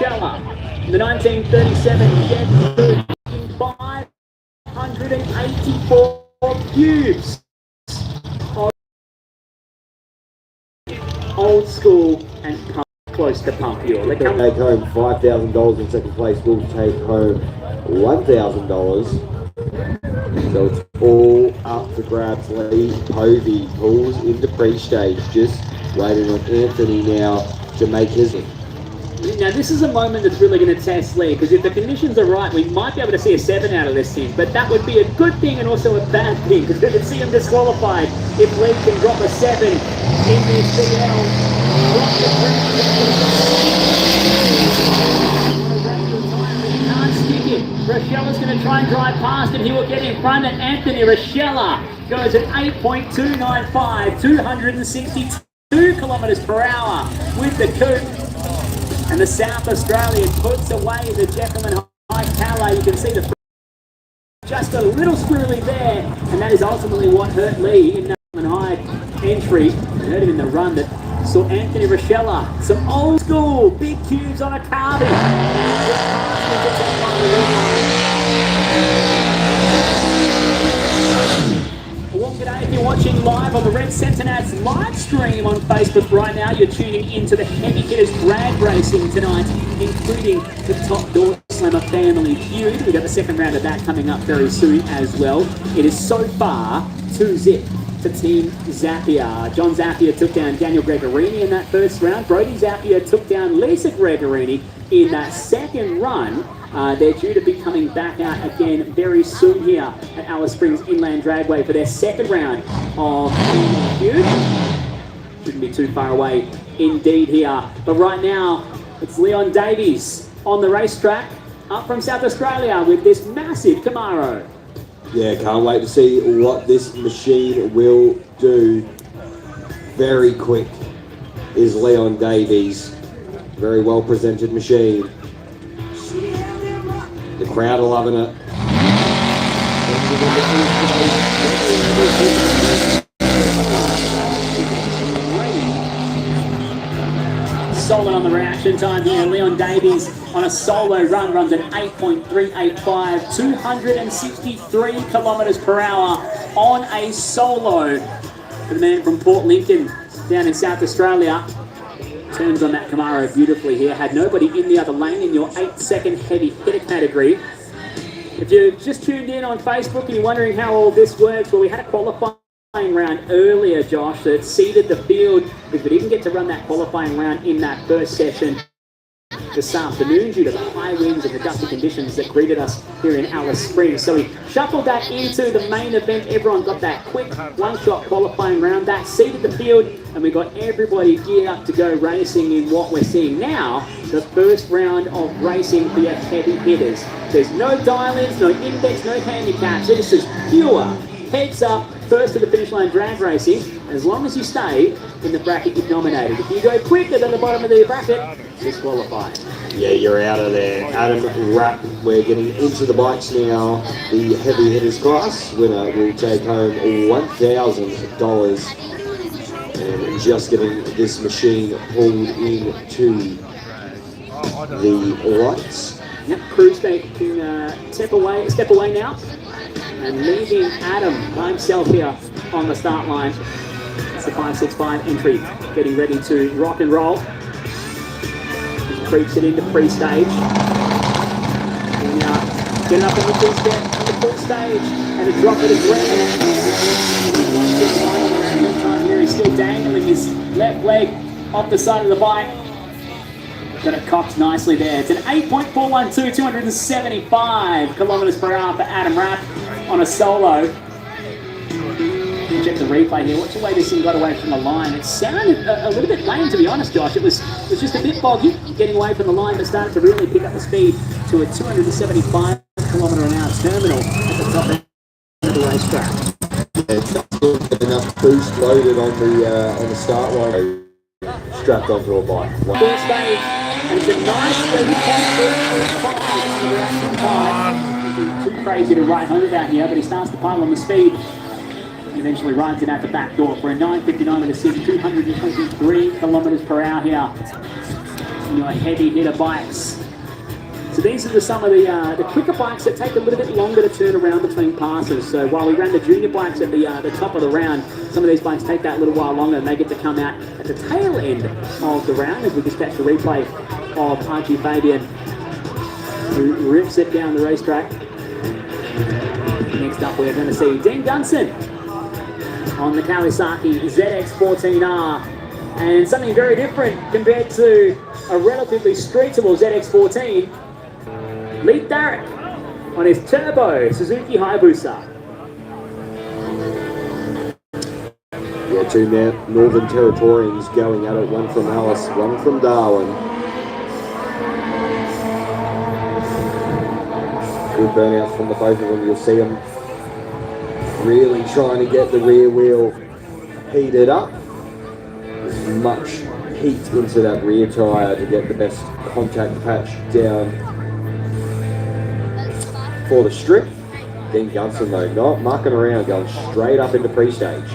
Rochella. The 1937 Chevy 584 cubes. Old school and close to pump fuel. They take home $5,000 in second place. Will take home $1,000. So it's all up for grabs. Lee Povey pulls into pre-stage, just waiting on Anthony now to make his. Now this is a moment that's really going to test Lee, because if the conditions are right, we might be able to see a 7 out of this thing, but that would be a good thing and also a bad thing, because we could see him disqualified if Lee can drop a 7 in this CL. Can't stick it. Rochella's going to try and drive past him. He will get in front of Anthony. Rochella goes at 8.295, 262 kilometres per hour with the coupe. And the South Australian puts away the Jefferman High Calais. You can see the just a little squirrely there, and that is ultimately what hurt Lee in that High entry. Hurt him in the run that saw Anthony Rochella. Some old school big cubes on a carbon. Well, g'day if you're watching live on the Red Centenats live stream on Facebook right now. You're tuning into the Heavy Hitters drag racing tonight, including the Top Door Slammer Family Feud. We've got the second round of that coming up very soon as well. It is so far 2-0 to Team Zappia. John Zappia took down Daniel Gregorini in that first round. Brody Zappia took down Lisa Gregorini in that second run. They're due to be coming back out again very soon here at Alice Springs Inland Dragway for their second round of the feud. Shouldn't be too far away indeed here. But right now, it's Leon Davies on the racetrack up from South Australia with this massive Camaro. Yeah, can't wait to see what this machine will do. Very quick is Leon Davies. Very well presented machine. The crowd are loving it. Solid on the reaction time here. Leon Davies on a solo run runs at 8.385, 263 kilometres per hour on a solo. For the man from Port Lincoln down in South Australia. Turns on that Camaro beautifully here. Had nobody in the other lane in your 8-second heavy hitter category. If you're just tuned in on Facebook and you're wondering how all this works, well, we had a qualifying round earlier, Josh, that seeded the field because we didn't get to run that qualifying round in that first session this afternoon due to the high winds and the dusty conditions that greeted us here in Alice Springs. So we shuffled that into the main event. Everyone got that quick one-shot qualifying round. That seeded the field, and we got everybody geared up to go racing in what we're seeing now, the first round of racing for your heavy hitters. There's no dial-ins, no index, no handicaps. This is pure heads up, first to the finish line drag racing, as long as you stay in the bracket you've nominated. If you go quicker than the bottom of the bracket, disqualified. Yeah, you're out of there. Adam Rapp, we're getting into the bikes now. The heavy hitters class winner will take home $1,000 and just getting this machine pulled into the lights. Yep, Cruz can step away now. And leaving Adam by himself here on the start line. It's the 565 entry, getting ready to rock and roll. Just creeps it into pre-stage. And get up on the full step, on the full stage, and a drop it again. Here he's still dangling his left leg off the side of the bike. Got it cocked nicely there. It's an 8.412, 275 kilometres per hour for Adam Rapp on a solo. Check the replay here. Watch the way this thing got away from the line. It sounded a little bit lame, to be honest, Josh. It was just a bit boggy getting away from the line, but started to really pick up the speed to a 275 kilometre an hour terminal at the top end of the racetrack. It's not good enough boost loaded on the start line. Strapped onto a bike. Wow. First stage, and it's a nice 30.5. Too crazy to ride home about here, but he starts to pile on the speed. He eventually rides it out the back door for a 9.59 with a 223 kilometres per hour here. your heavy hitter bikes. So these are some of the quicker bikes that take a little bit longer to turn around between passes. So while we ran the junior bikes at the top of the round, some of these bikes take that little while longer and they get to come out at the tail end of the round as we just catch the replay of Archie Fabian, who rips it down the racetrack. Next up we're going to see Dean Gunson on the Kawasaki ZX14R. And something very different compared to a relatively streetable ZX14. Lee Darrick on his turbo Suzuki Hayabusa. Yeah, two Northern Territorians going at it, one from Alice, one from Darwin. Good burnouts from the both of them. You'll see them really trying to get the rear wheel heated up. As much heat into that rear tyre to get the best contact patch down for the strip. Dean Gunson though, not mucking around, going straight up into pre-stage.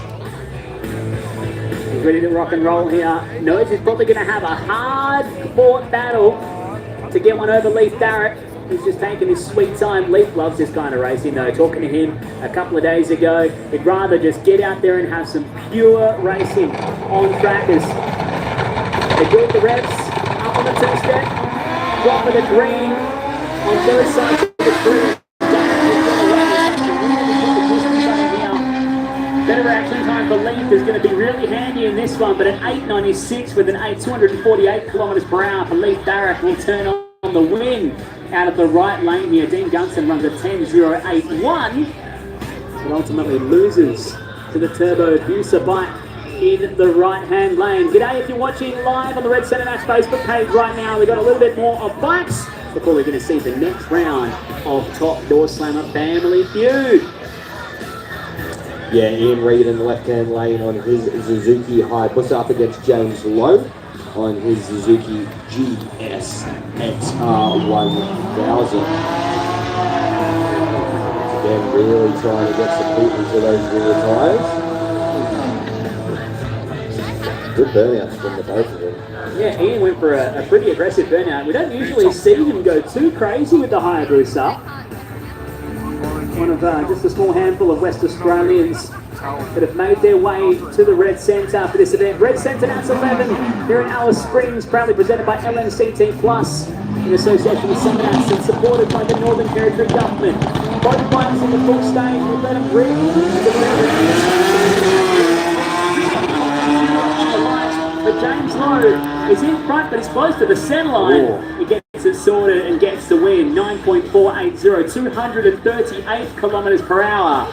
He's ready to rock and roll here. Knows he's probably going to have a hard-fought battle to get one over Leif Darrick. He's just taking his sweet time. Leif loves this kind of racing though. Talking to him a couple of days ago, he'd rather just get out there and have some pure racing on trackers. They build the revs up on the two-step, drop of the green on both sides of the green. Better action time for Leif is going to be really handy in this one, but an 8.96 with an 248 kilometres per hour for Leif Darrick will turn on the win out of the right lane here. Dean Gunson runs a 10.081, but ultimately loses to the Turbo Abuser bike in the right-hand lane. G'day if you're watching live on the Red Centre Match Facebook page right now. We've got a little bit more of bikes before we're going to see the next round of Top Door Slammer Family Feud. Yeah, Ian Reid in the left-hand lane on his Suzuki Hayabusa up against James Lowe on his Suzuki GS XR1000. Again, really trying to get some heat into those rear tyres. Good burnouts from the both of them. Yeah, Ian went for a pretty aggressive burnout. We don't usually see him go too crazy with the Hayabusa. One of just a small handful of West Australians that have made their way to the Red Centre for this event. Red Centre Nats 11 here in Alice Springs, proudly presented by LNCT Plus in association with Seminats and supported by the Northern Territory Government. Both bikes on the full stage, we'll let them breathe. But James Lowe is in front, but he's close to the centre line. He gets it sorted and gets the win. 9.480, 238 kilometres per hour.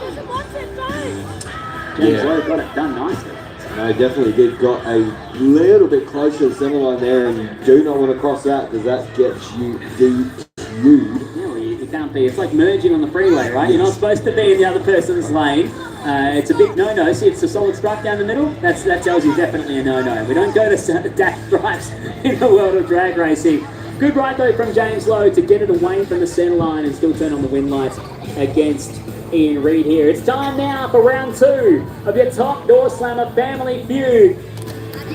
James Lowe got it done nicely. No, definitely did. Got a little bit closer to the centre line there, and you do not want to cross that because that gets you DQ'd. No, you can't be. It's like merging on the freeway, right? You're not supposed to be in the other person's lane. It's a big no-no. See, it's a solid stripe down the middle. That tells you definitely a no-no. We don't go to dash stripes in the world of drag racing. Good ride though from James Lowe to get it away from the centre line and still turn on the win lights against Ian Reid here. It's time now for round 2 of your Top Door Slammer Family Feud.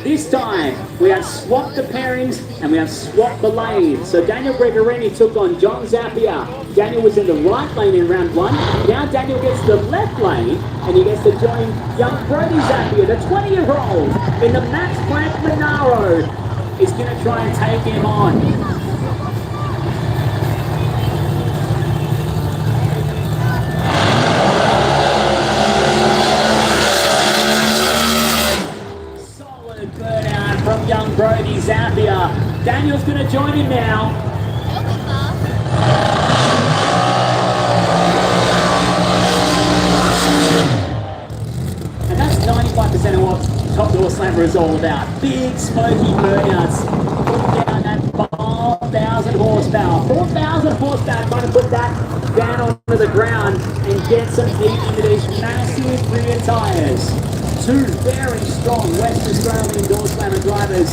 This time, we have swapped the pairings and we have swapped the lanes. So Daniel Gregorini took on John Zappia. Daniel was in the right lane in round 1. Now Daniel gets the left lane and he gets to join young Brody Zappia, the 20-year-old, in the Max Planck Monaro. Is going to try and take him on. From young Brody Zappia. Daniel's going to join him now. And that's 95% of what Top Door Slammer is all about. Big smoky burnouts. Put down that 4,000 horsepower. 4,000 horsepower, trying to put that down onto the ground and get some heat into these massive rear tyres. Two very strong West Australian Door Slammer drivers.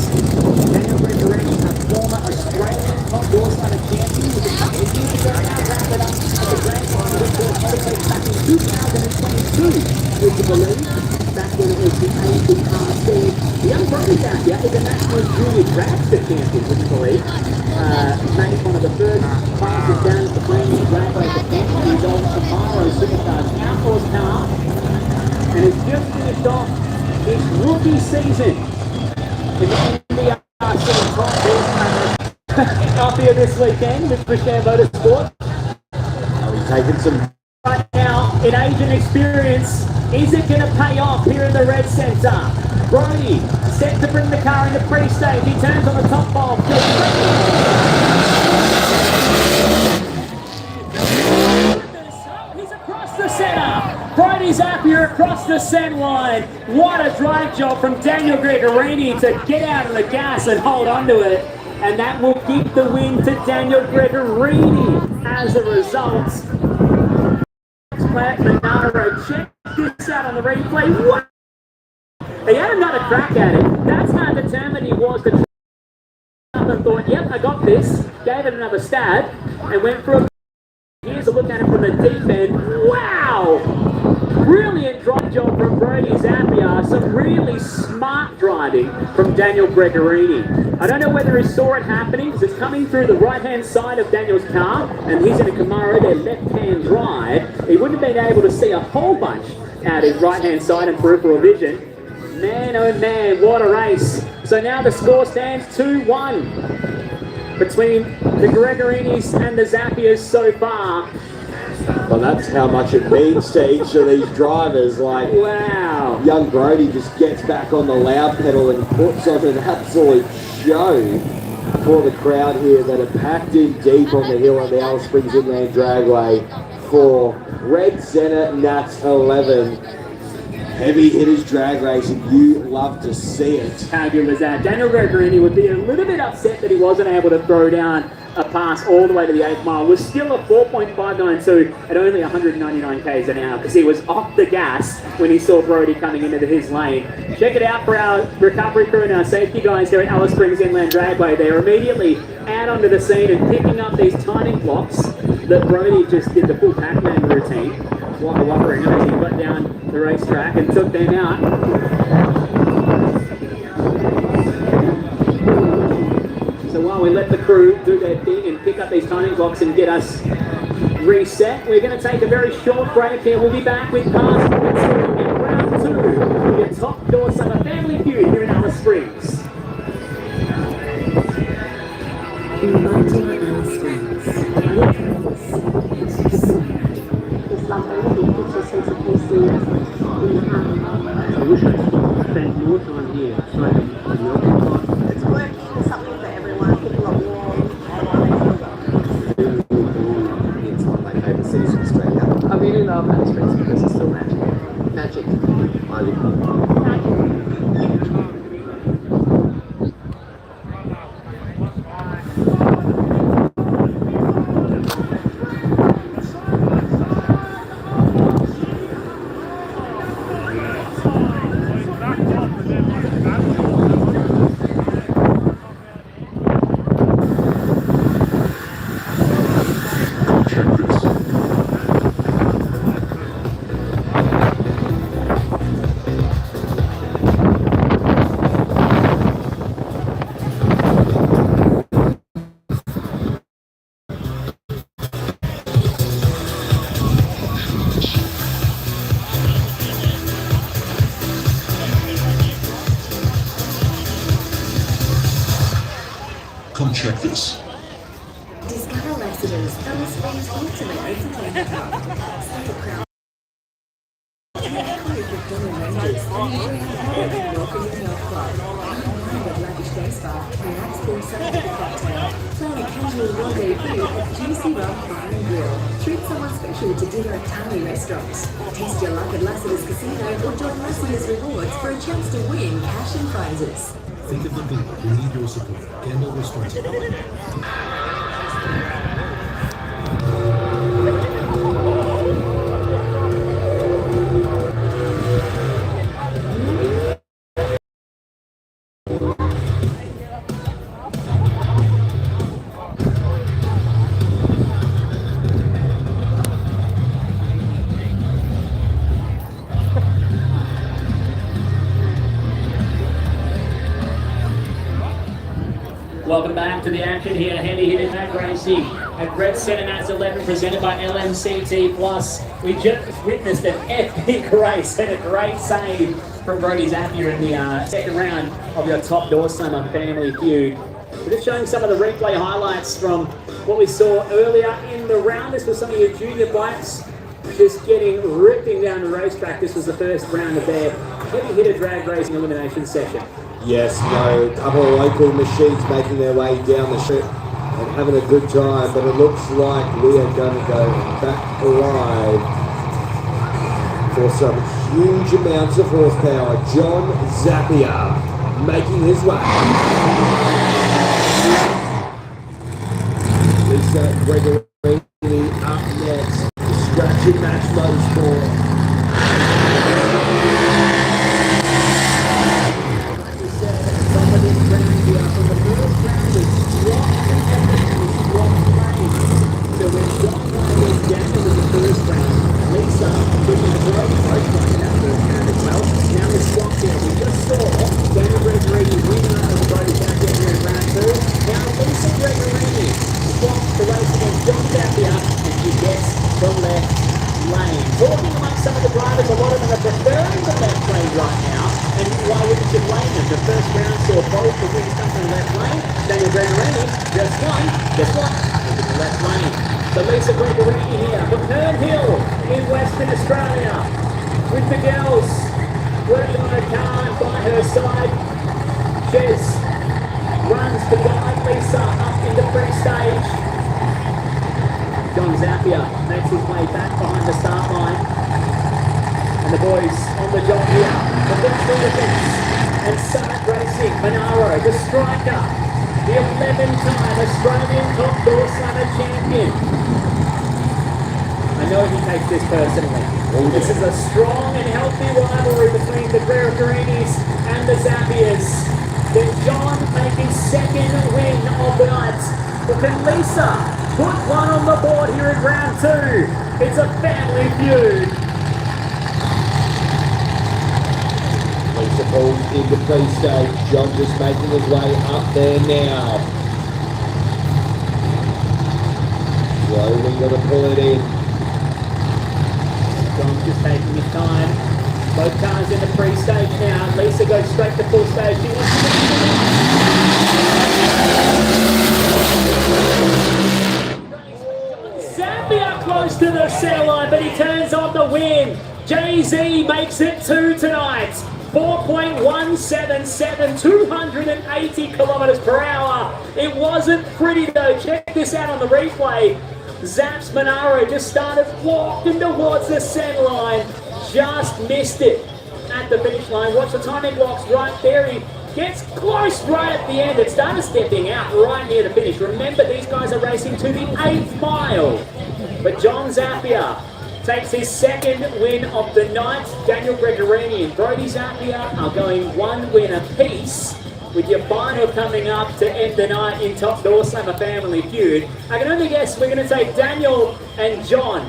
Daniel Gregorini, a former Australian Top Door Slammer champion with a couple of years ago, now wrapped it up at the Grand Final with Ford Motocross back in 2022, would you believe? Back when it was the Asian car speed. The young Brody out here is a national junior dragster champion, would you believe? Made one of the first passes down at the brand new dragway for Canton. He's old Camaro Supercars Outlaws car, and has just finished off his rookie season in the NBRC top horse up here this weekend with Freestyle Motorsport. He's taking some. Right now, in age and experience, is it going to pay off here in the red centre? Brody set to bring the car into pre-stage. He turns on the top bulb. He's across the centre. Brody's up here across the centre line. What a drive job from Daniel Gregorini to get out of the gas and hold on to it. And that will give the win to Daniel Gregorini as a result. Monaro, check this out on the replay. What? He had another crack at it. That's how determined he was to try and thought, yep, I got this. Gave it another stab and went for a. Here's a look at it from the deep end. Wow! Brilliant drive job from Brody Zappia. Some really smart driving from Daniel Gregorini. I don't know whether he saw it happening because it's coming through the right-hand side of Daniel's car and he's in a Camaro, their left-hand drive. He wouldn't have been able to see a whole bunch out his right-hand side and peripheral vision. Man, oh man, what a race. So now the score stands 2-1 between the Gregorinis and the Zappias so far. Well, that's how much it means to each of these drivers. Like, wow. Young Brody just gets back on the loud pedal and puts on an absolute show for the crowd here that are packed in deep on the hill on the Alice Springs Inland Dragway for Red Centre Nats 11. Heavy hitters drag racing, you love to see it. How good was that? Daniel Gregorini would be a little bit upset that he wasn't able to throw down a pass all the way to the 8th mile. Was still a 4.592 at only 199 k's an hour because he was off the gas when he saw Brody coming into his lane. Check it out for our recovery crew and our safety guys here at Alice Springs Inland Dragway. They're immediately out onto the scene and picking up these timing blocks that Brody just did the full Pac-Man routine. Waka Waka as he got down the racetrack and took them out. So while we let the crew do their thing and pick up these timing blocks and get us reset, we're going to take a very short break here. We'll be back with cars in round 2 for your top door summer family feud here in Alice Springs. Alice Springs. I wish I'd spent more time here. It's working, something for everyone. People are warm. It's one of my favourite cities in Australia. I really love Alice Springs because it's still magic. Magic. I live. Come check this. Discover residents, Alice Springs ultimate entertainment hub. See the crowd. Juicy rum bar and grill. Treat someone special to dinner at Tami restaurants. Test your luck at Lassiter's Casino or join Lassiter's Rewards for a chance to win cash and prizes. Think of the people who need your support. Gamble responsibly. Welcome back to the action here. Heavy hitter track racing at Red Centre Nats 11, presented by LMCT Plus. We just witnessed an epic race and a great save from Brody Zapier in the second round of your top door summer family feud. We're just showing some of the replay highlights from what we saw earlier in the round. This was some of your junior bikes just getting ripping down the racetrack. This was the first round of their heavy hitter drag racing elimination session. Yes, a couple of local machines making their way down the strip and having a good time, but it looks like we are going to go back alive for some huge amounts of horsepower. John Zapier making his way. Lisa Gregory up next. Scratching Match Motorsport. Talking amongst some of the drivers, a lot of them are preferring the left lane right now, and why wouldn't you blame them? The first round saw both the wins come from the left lane. Daniel Gregorini, just one, guess what? Into the left lane. So Lisa Gregorini here from Herne Hill in Western Australia, with the girls working on her car and by her side. Ches runs to guide Lisa up in the free stage. John Zapier makes his way back behind the start line. And the boys on the job here. The Bristol Defence and Summit Racing. Monaro, the striker. The 11-time Australian top door summer champion. I know he takes this personally. This is a strong and healthy rivalry between the Gregorinis and the Zapiers. Then John making second win of the night. But can Lisa put one on the board here in round two? It's a family feud. Lisa pulls into pre-stage. John just making his way up there now. Slowly going to pull it in. John's just taking his time. Both cars in the pre-stage now. Lisa goes straight to full stage. She wants to Zapier close to the center line, but he turns on the win. Jay-Z makes it 2 tonight. 4.177, 280 kilometers per hour. It wasn't pretty though. Check this out on the replay. Zaps Monaro just started walking towards the center line. Just missed it at the finish line. Watch the timing blocks right there. He gets close right at the end and started stepping out right near the finish. Remember, these guys are racing to the 8th mile. But John Zapier takes his second win of the night. Daniel Gregorini and Brody Zapier are going one win apiece, with your final coming up to end the night in Top Door Summer Family Feud. I can only guess we're going to take Daniel and John.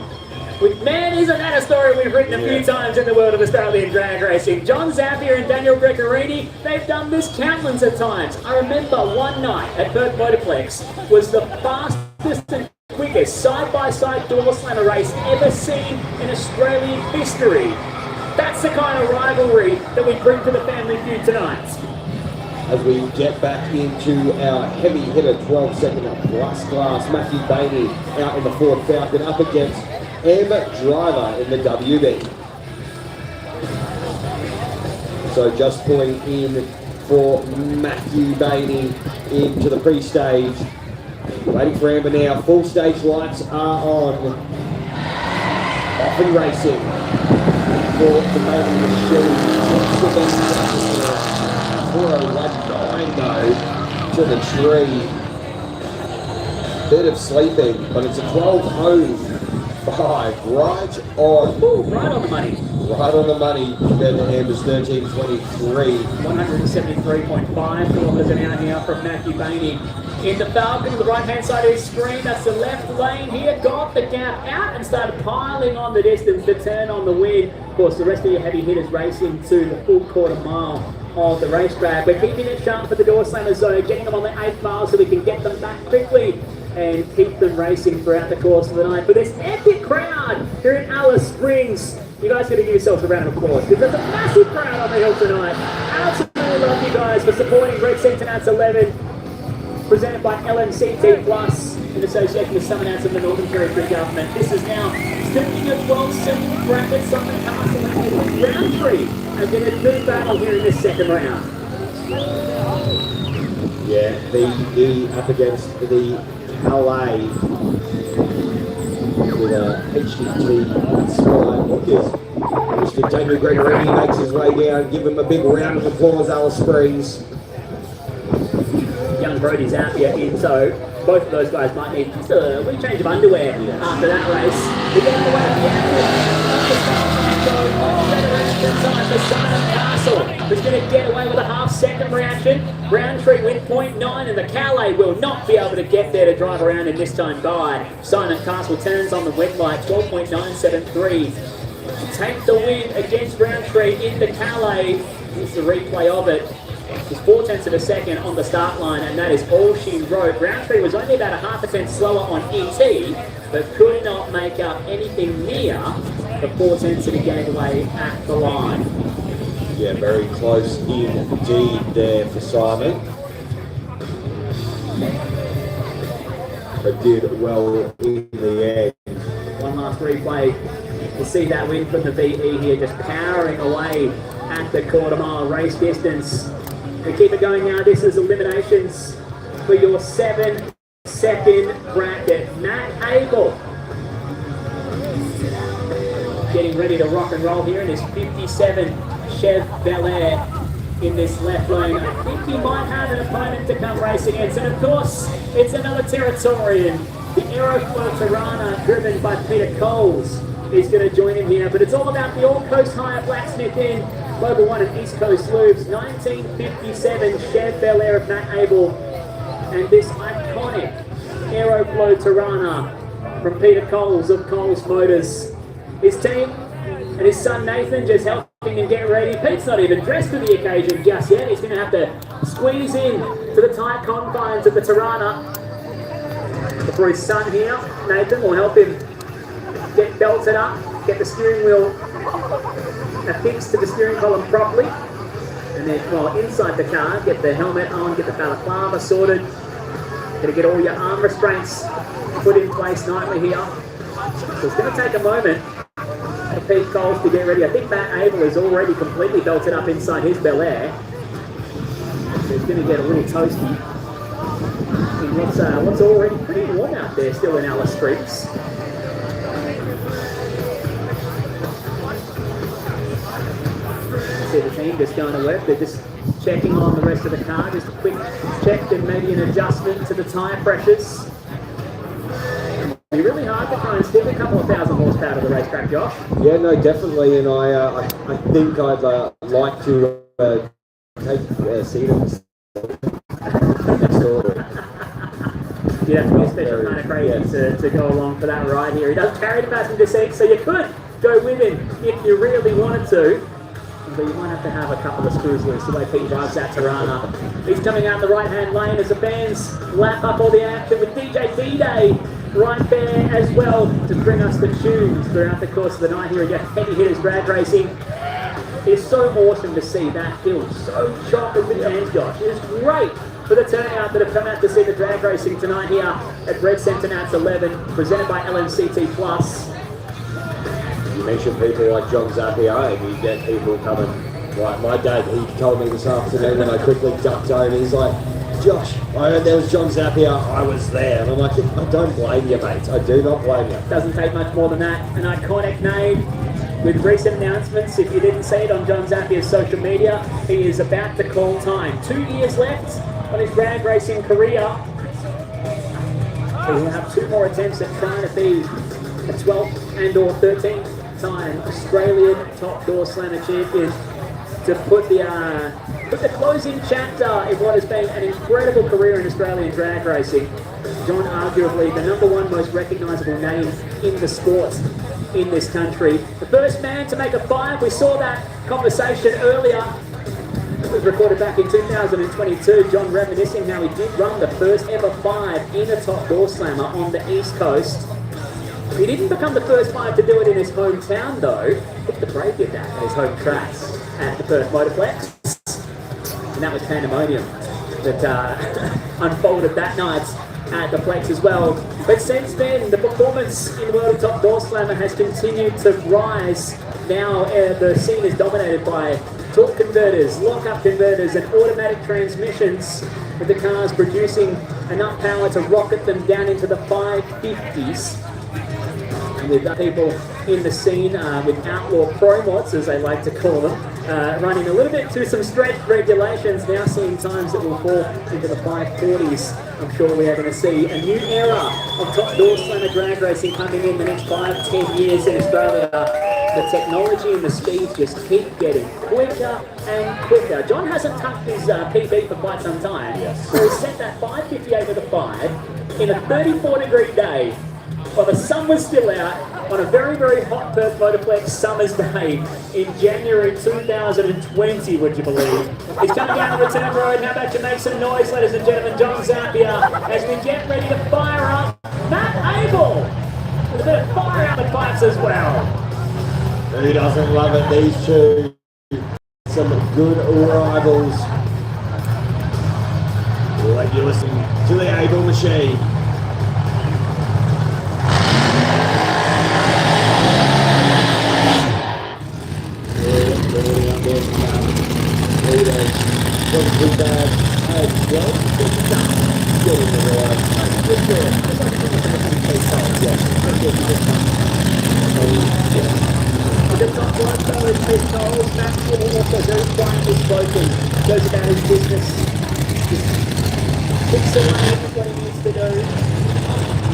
Man, isn't that a story we've written a few times in the world of Australian drag racing? John Zapier and Daniel Gregorini, they've done this countless of times. I remember one night at Perth Motorplex was the fastest and quickest side-by-side door slammer race ever seen in Australian history. That's the kind of rivalry that we bring to the family feud tonight. As we get back into our heavy hitter 12-second plus class, Matthew Bainey out in the Ford Falcon up against M Driver in the WB. So just pulling in for Matthew Bainey into the pre-stage. Waiting for Amber now. Full stage lights are on. Off and racing for the main machine. 4:01.9 though to the tree. Bit of sleeping, but it's a 12:05 right on. Ooh, right on the money. Right on the money compared to Amber's 13:23. 173.5 kilometers an hour here from Matthew Bainey. In the Falcon on the right-hand side of his screen, that's the left lane here. Got the gap out and started piling on the distance to turn on the win. Of course, the rest of your heavy hitters racing to the full quarter mile of the racetrack. We're keeping it sharp for the door slammers though, getting them on the 8 mile so we can get them back quickly and keep them racing throughout the course of the night. For this epic crowd here in Alice Springs, you guys got to give yourselves a round of applause because there's a massive crowd on the hill tonight. Absolutely love you guys for supporting Red Centenats 11, presented by LMCT Plus in association with some announcers of the Northern Territory Government. This is now stepping at 12 second bracket, Simon Castle and round 3 as in a good battle here in this second round. Yeah, the up against the LA with a HDT Sky Hookers. Mr. Daniel Gregory makes his way down. Give him a big round of applause, Alice Springs. Young Brody's out here in tow. Both of those guys might need just a wee change of underwear after that race. We're getting away with the time for Simon Castle, who's going to get away with a half-second reaction. Round 3 with 0.9, and the Calais will not be able to get there to drive around in this time by. Simon Castle turns on the wet light, 12.973. To take the win against round 3 in the Calais. Here's the replay of it. She's 0.4 of a second on the start line, and that is all she wrote. Round 3 was only about a half a tenth slower on ET, but could not make up anything near the 0.4 that he gave away at the line. Yeah, very close indeed there for Simon. But did well in the end. One last replay to see that win from the VE here, just powering away at the quarter mile race distance. We keep it going now. This is eliminations for your 7-second bracket. Matt Abel getting ready to rock and roll here in this 57 Chev Bel Air in this left lane. I think he might have an opponent to come race against. And of course, it's another Territorian. The Aeroflow Tirana, driven by Peter Coles, is going to join him here. But it's all about the All Coast Hire Blacksmith in Global 1 and East Coast Lubes, 1957 Chev Bel Air of Matt Abel, and this iconic Aeroflow Tirana from Peter Coles of Coles Motors. His team and his son Nathan just helping him get ready. Pete's not even dressed for the occasion just yet. He's going to have to squeeze in to the tight confines of the Tirana before his son here, Nathan, will help him get belted up, get the steering wheel affixed to the steering column properly, and then while inside the car, get the helmet on, get the balaclava sorted, gonna get all your arm restraints put in place nightly here. So it's going to take a moment for Pete Coles to get ready. I think Matt Abel is already completely belted up inside his Bel Air. So he's going to get a little toasty. What's already pretty warm out there still in Alice Springs. See the team just going to work. They're just checking on the rest of the car. Just a quick check and maybe an adjustment to the tyre pressures. It'd be really hard to try and stick a couple of thousand horsepower to the racetrack, Josh. Yeah, no, definitely, and I think I'd like to see them. You'd have to be a special kind of crazy to go along for that ride here. He doesn't carry the passenger seat, so you could go with him if you really wanted to. But you might have to have a couple of screws loose the way Pete drives that Tirana. He's coming out the right-hand lane as the bands lap up all the action with DJ D-Day right there as well to bring us the tunes throughout the course of the night here at Heavy Hitters Drag Racing. It's so awesome to see that hill so chock with hands, Josh. It is great for the turnout that have come out to see the drag racing tonight here at Red Centenats 11, presented by LMCT Plus. You mentioned people like John Zappia, and you get people coming. Like my dad, he told me this afternoon when I quickly ducked over, he's like, Josh, I heard there was John Zappia, I was there. And I'm like, I don't blame you, mate. I do not blame you. Doesn't take much more than that. An iconic name with recent announcements. If you didn't see it on John Zappia's social media, he is about to call time. 2 years left on his drag racing career. He will have 2 more attempts at trying to be a 12th and or 13th time Australian top door slammer champion to put the closing chapter in what has been an incredible career in Australian drag racing. John, arguably the #1 most recognisable name in the sport in this country. The first man to make a 5, we saw that conversation earlier was recorded back in 2022. John reminiscing how he did run the first ever 5 in a top door slammer on the East Coast. He didn't become the first 5 to do it in his hometown though. Victor Bray did that at his home tracks at the Perth Motorplex. And that was pandemonium that unfolded that night at the Plex as well. But since then, the performance in the World of Top Door Slammer has continued to rise. Now the scene is dominated by torque converters, lock-up converters and automatic transmissions, with the cars producing enough power to rocket them down into the 550s. And with people in the scene with outlaw pro mods, as they like to call them, running a little bit to some stretched regulations, now seeing times that will fall into the 540s. I'm sure we are going to see a new era of top door slammer drag racing coming in the next 5-10 years in Australia. The technology and the speeds just keep getting quicker and quicker. John hasn't touched his PB for quite some time, so he set that 558 with a 5 in a 34-degree day while the sun was still out on a very, very hot Perth Motorplex summer's day in January 2020, would you believe? He's coming down the return road. How about you make some noise, ladies and gentlemen? John Zappia, as we get ready to fire up Matt Abel with a bit of fire out the pipes as well. Who doesn't love it? These two, some good rivals. We'll let you listen to the Abel machine. The top one though is Chris Coles. Matt Abel also very quietly spoken. Goes about his business. Just picks away at what he needs to do.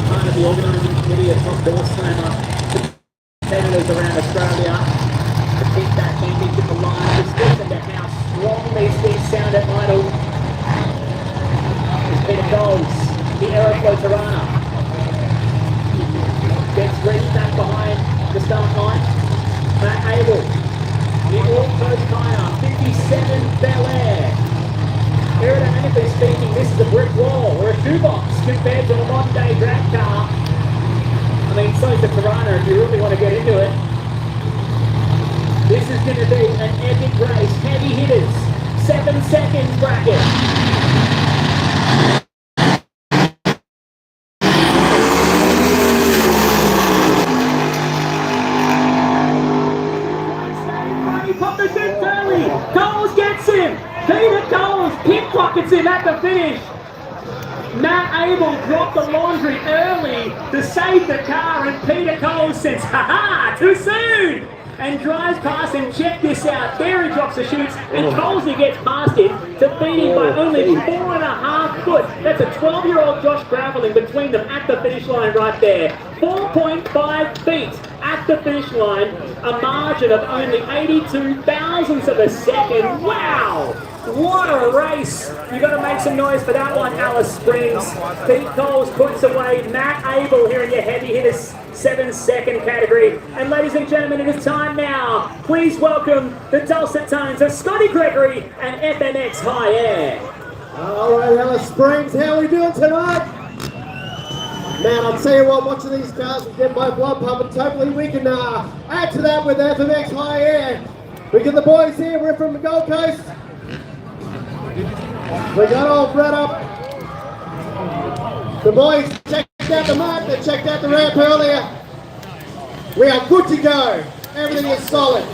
Part of the organising committee of Top Door Slammer competitors around Australia to keep that championship alive. Just listen to how strong these things sound at Idle. It's Peter Coles, the Aeroflow Tirana. Gets ready back behind the start line. Matt Abel, the all-coast tyre, 57 Bel Air. Aerodynamically speaking, this is a brick wall or a shoebox compared to a modern-day drag car. I mean, so is the Tirana if you really want to get into it. This is going to be an epic race. Heavy hitters, 7 seconds bracket. Coles gets him! Peter Coles pickpockets him at the finish! Matt Abel dropped the laundry early to save the car, and Peter Coles says, "Ha-ha, too soon!" and drives past him. Check this out. There he drops the chutes, and Colesy gets past him to beat him by only 4.5 foot. That's a 12-year-old Josh Graveling between them at the finish line right there. 4.5 feet at the finish line, a margin of only 82 thousandths of a second. Wow! What a race! You got to make some noise for that one, Alice Springs. Pete Coles puts away Matt Abel here in your heavy hitters 7-second category. And ladies and gentlemen, it is time now. Please welcome the dulcet tones of Scotty Gregory and FMX High Air. All right, Alice Springs, how are we doing tonight? Man, I'll tell you what, watching these cars and getting my blood pumping, totally we can add to that with FMX High Air. We got the boys here, we're from the Gold Coast. We got all bred up. The boys checked out the mud, they checked out the ramp earlier. We are good to go. Everything is solid.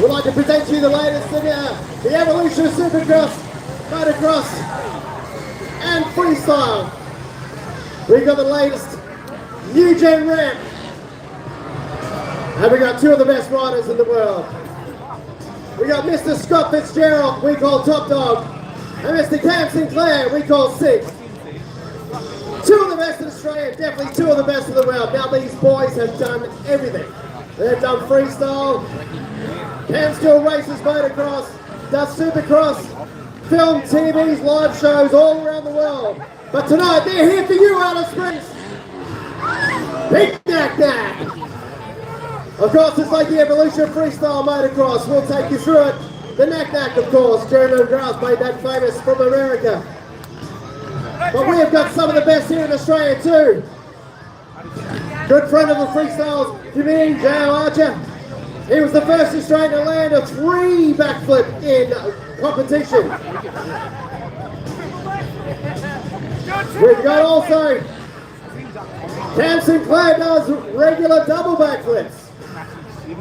We'd like to present to you the latest in the evolution of Supercross, Motocross, and Freestyle. We've got the latest new gen ramp. And we got two of the best riders in the world. We got Mr. Scott Fitzgerald, we call Top Dog, and Mr. Cam Sinclair, we call Six. Two of the best in Australia, definitely two of the best in the world. Now these boys have done everything. They've done freestyle, Cam still races motocross, does supercross, film, TVs, live shows all around the world. But tonight they're here for you, Alice Springs. Big Knack Knack. Of course, it's like the evolution of freestyle motocross. We'll take you through it. The knack-knack, of course. Jeremy McGrath made that famous from America. But we have got some of the best here in Australia too. Good friend of the freestyle community, J.O. Archer. He was the first Australian to land a 3 backflip in competition. We've got also Cam Sinclair does regular double backflips.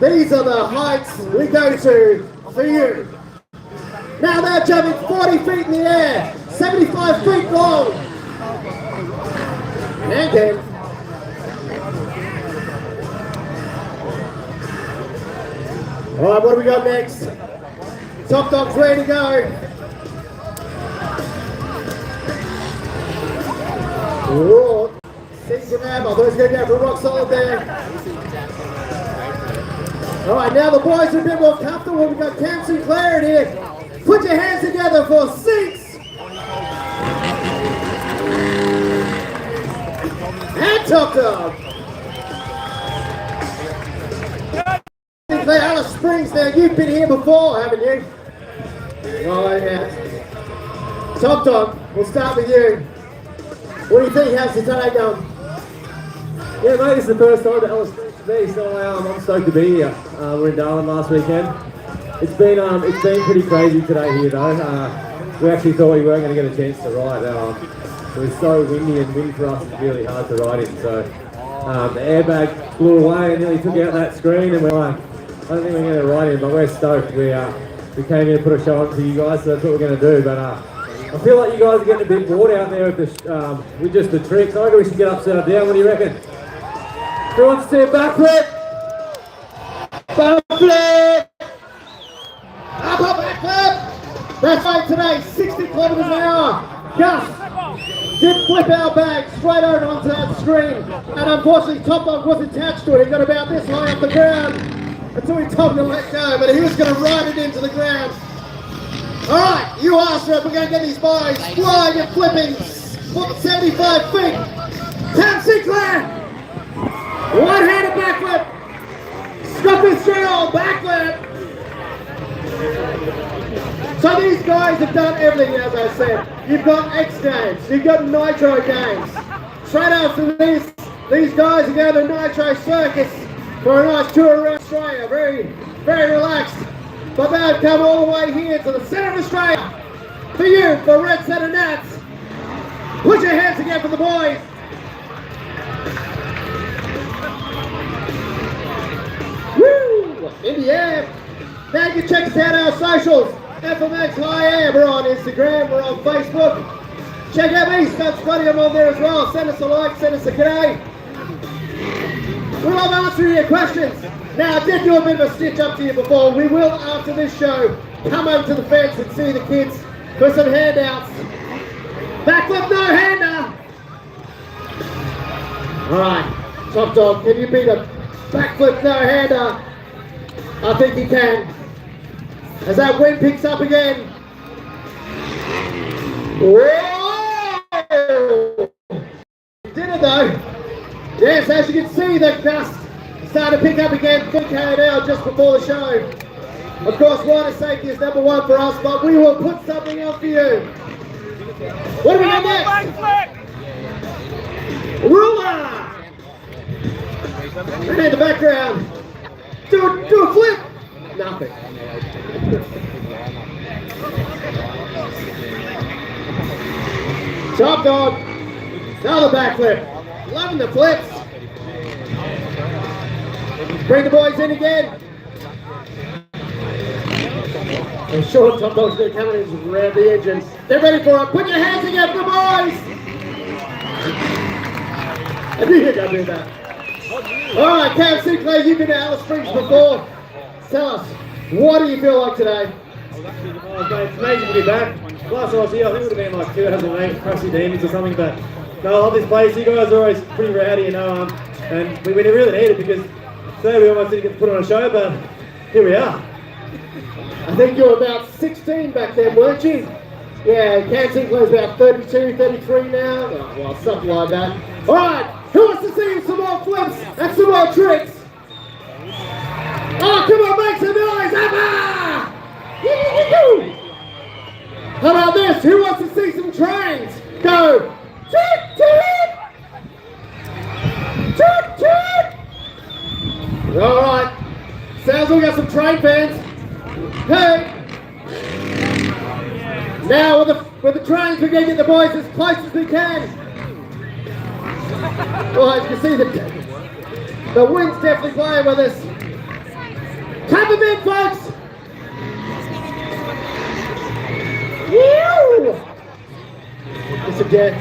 These are the heights we go to for you. Now they're jumping 40 feet in the air, 75 feet long. And again. All right, what do we got next? Top Dog's ready to go. Whoa. Six and I thought he was going to go for rock solid there. All right, now the boys are a bit more comfortable. We've got Cam Sinclair in here. Put your hands together for 6. And Top Dog. Sinclair, Alice Springs now. You've been here before, haven't you? Oh, yeah. Top Dog, we'll start with you. What do you think? How's the day going? Yeah, mate, this is the first time that Alice Springs for me, so I'm stoked to be here. We're in Darwin last weekend. It's been pretty crazy today here though. We actually thought we weren't going to get a chance to ride. It was so windy and wind for us, it's really hard to ride in. So the airbag flew away and nearly took out that screen, and we're like, I don't think we're going to ride in, but we're stoked. We came here to put a show on for you guys, so that's what we're going to do. But I feel like you guys are getting a bit bored out there with just the tricks. I reckon we should get upside down. What do you reckon? Who wants to see a backflip? Backflip! Up a backflip! That's right today, 60 kilometers an hour. Gus did flip our bag straight over onto that screen. And unfortunately, Top Dog was attached to it. He got about this high off the ground until we told him to let go. But he was going to ride it into the ground. All right, you asked for it. We're going to get these boys flying and flipping 75 feet. Cam Sinclair! One-handed backflip. Scott Fitzgerald backflip. So these guys have done everything, as I said. You've got X Games, you've got Nitro Games. Straight after this, these guys are going to Nitro Circus for a nice tour around Australia. Very, very relaxed. But they've come all the way here to the centre of Australia for you, for Red Centre Nats. Put your hands together for the boys. Woo! In the air. Now you can check us out on our socials. FMX High Air. We're on Instagram, we're on Facebook. Check out me, Scott's Buddy, I'm on there as well. Send us a like, send us a g'day. We love answering your questions. Now, I did do a bit of a stitch up to you before. We will, after this show, come over to the fence and see the kids for some handouts. Backflip no hander. All right, Top Dog, can you beat a backflip no hander? I think he can. As that wind picks up again. Whoa! He did it though. Yes, as you can see, the gust started to pick up again. Good KNL just before the show. Of course, rider safety is number 1 for us, but we will put something on for you. What do we got next? Ruler! And in the background, do a flip. Nothing. Top Dog, another backflip. Loving the flips. Bring the boys in again. I'm sure Top Dog's going to come in and grab the engine. They're ready for it. Put your hands together, the boys. I knew you were going to do that. All right, Cam Sinclair, you've been to Alice Springs before. Tell us, what do you feel like today? It's amazing to be back. Last time I was here, I think it would have been like 2008, Crusty Demons or something, but no, I love this place. You guys are always pretty rowdy, you know, and we really need it because today we almost didn't get to put on a show, but here we are. I think you were about 16 back then, weren't you? Yeah, Cam Sinclair's about 32, 33 now. Oh, well, something like that. All right, who wants to see some more flips and some more tricks? Alright, who wants to see some trains? Go! Toot toot! Toot toot! Alright. Sounds like we got some train fans. Hey! Now with the trains, we're going to get the boys as close as we can. Well, as you can see, the wind's definitely playing with us. Come them in, folks! Woo! This again.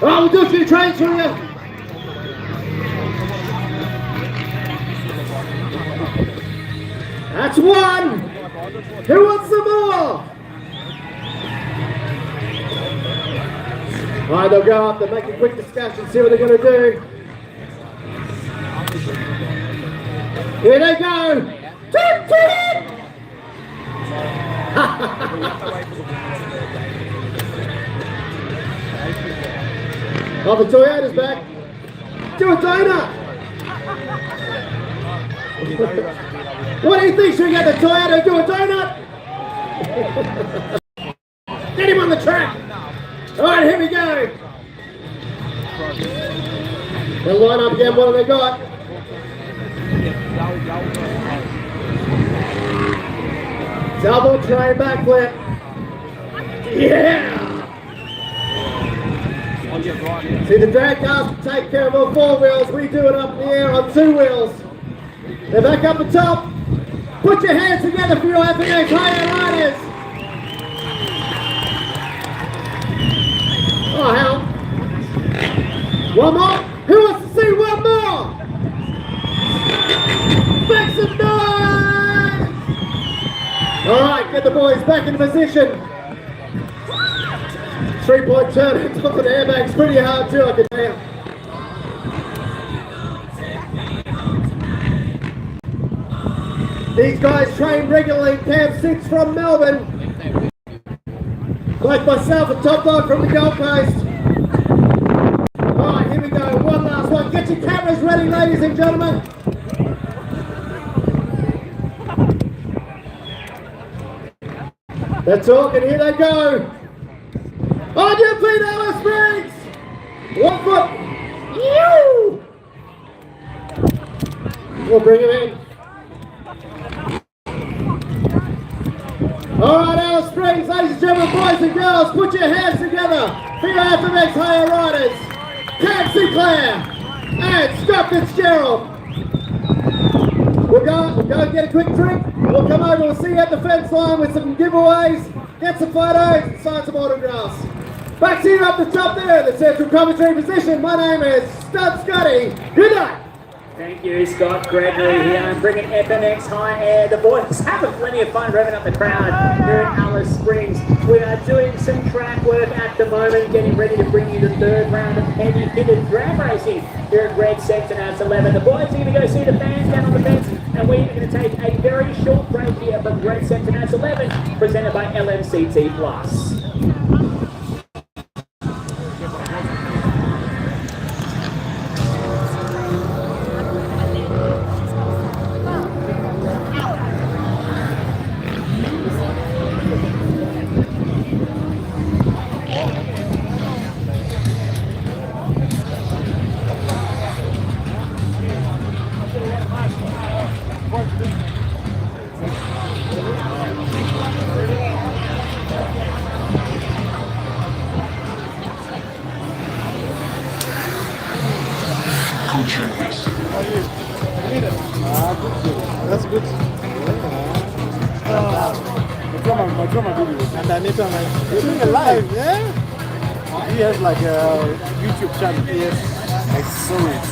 Oh, we'll do a few trains for you. That's one. Who wants some more? Alright, they'll go up, they'll make a quick discussion, see what they're going to do. Here they go! Toot toot! Oh, the Toyota's back. Do a donut! What do you think? Should we get the Toyota do a donut? Get him on the track! Alright, here we go! They'll line up again, what have they got? Double train backflip. Yeah! See, the drag cars take care of all four wheels, we do it up in the air on two wheels. They're back up the top. Put your hands together for your FNX higher riders. Oh, hell. One more. Who wants to see one more? Make some noise! All right, get the boys back in position. 3-point turn on top of the airbags, pretty hard too, I can tell you. These guys train regularly, Camp 6 from Melbourne. Like myself, a top dog from the Gold Coast. Alright, here we go, one last one. Get your cameras ready, ladies and gentlemen. They're talking, here they go. On your feet, Alice Springs! 1 foot. You! We'll bring him in. Alright, Alice Springs, ladies and gentlemen, boys and girls, put your hands together for your FMX higher riders, Cam Sinclair and Scott Fitzgerald. We'll go and get a quick drink. We'll come over, we'll see you at the fence line with some giveaways, get some photos, and sign some autographs. Back to you up the top there in the central commentary position. My name is Stud Scotty. Good night. Thank you, Scott Gregory here, and bringing FNX High Air. The boys having plenty of fun revving up the crowd here at Alice Springs. We are doing some track work at the moment, getting ready to bring you the third round of heavy hitted drag racing here at Red Section at 11. The boys are going to go see the fans down on the fence, and we're going to take a very short break here from Red Section at 11, presented by LMCT Plus. That's good. My drummer video. And I need to he's doing a live, yeah? He has like a YouTube channel. Yes. I saw it.